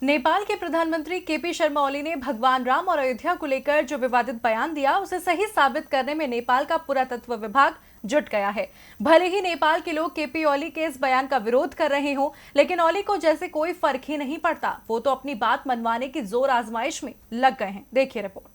नेपाल के प्रधानमंत्री केपी शर्मा ओली ने भगवान राम और अयोध्या को लेकर जो विवादित बयान दिया उसे सही साबित करने में नेपाल का पुरातत्व विभाग जुट गया है। भले ही नेपाल के लोग केपी ओली के इस बयान का विरोध कर रहे हों, लेकिन ओली को जैसे कोई फर्क ही नहीं पड़ता। वो तो अपनी बात मनवाने की जोर आजमाइश में लग गए हैं। देखिए रिपोर्ट।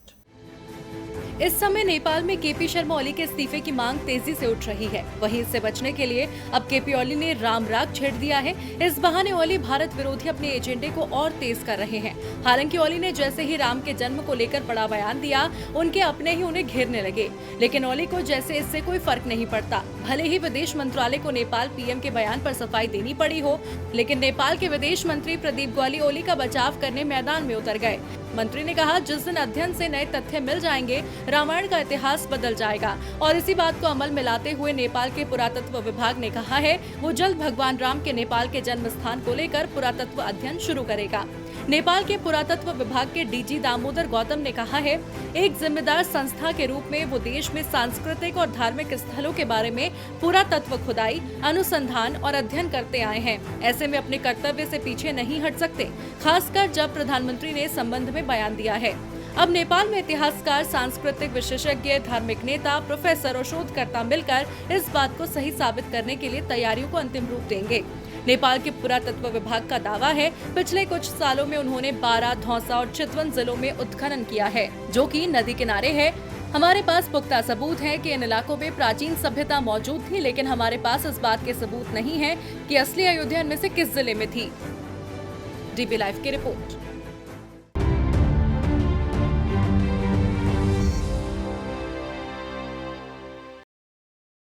इस समय नेपाल में केपी शर्मा ओली के इस्तीफे की मांग तेजी से उठ रही है। वहीं इससे बचने के लिए अब केपी ओली ने राम राग छेड़ दिया है। इस बहाने ओली भारत विरोधी अपने एजेंडे को और तेज कर रहे हैं। हालांकि ओली ने जैसे ही राम के जन्म को लेकर बड़ा बयान दिया, उनके अपने ही उन्हें घेरने लगे। लेकिन ओली को जैसे इससे कोई फर्क नहीं पड़ता। भले ही विदेश मंत्रालय को नेपाल पीएम के बयान पर सफाई देनी पड़ी हो, लेकिन नेपाल के विदेश मंत्री प्रदीप ग्वाली ओली का बचाव करने मैदान में उतर गए। मंत्री ने कहा, जिस दिन अध्ययन से नए तथ्य मिल जाएंगे, रामायण का इतिहास बदल जाएगा। और इसी बात को अमल में लाते हुए नेपाल के पुरातत्व विभाग ने कहा है वो जल्द भगवान राम के नेपाल के जन्म स्थान को लेकर पुरातत्व अध्ययन शुरू करेगा। नेपाल के पुरातत्व विभाग के डीजी दामोदर गौतम ने कहा है, एक जिम्मेदार संस्था के रूप में वो देश में सांस्कृतिक और धार्मिक स्थलों के बारे में पुरातत्व खुदाई, अनुसंधान और अध्ययन करते आए हैं। ऐसे में अपने कर्तव्य से पीछे नहीं हट सकते, खासकर जब प्रधानमंत्री ने इस संबंध में बयान दिया है। अब नेपाल में इतिहासकार, सांस्कृतिक विशेषज्ञ, धार्मिक नेता, प्रोफेसर और शोधकर्ता मिलकर इस बात को सही साबित करने के लिए तैयारियों को अंतिम रूप देंगे। नेपाल के पुरातत्व विभाग का दावा है, पिछले कुछ सालों में उन्होंने बारा, धौसा और चितवन जिलों में उत्खनन किया है, जो कि नदी किनारे है। हमारे पास पुख्ता सबूत है कि इन इलाकों में प्राचीन सभ्यता मौजूद थी, लेकिन हमारे पास इस बात के सबूत नहीं है कि असली अयोध्या इनमें से किस जिले में थी। डीबी लाइव की रिपोर्ट।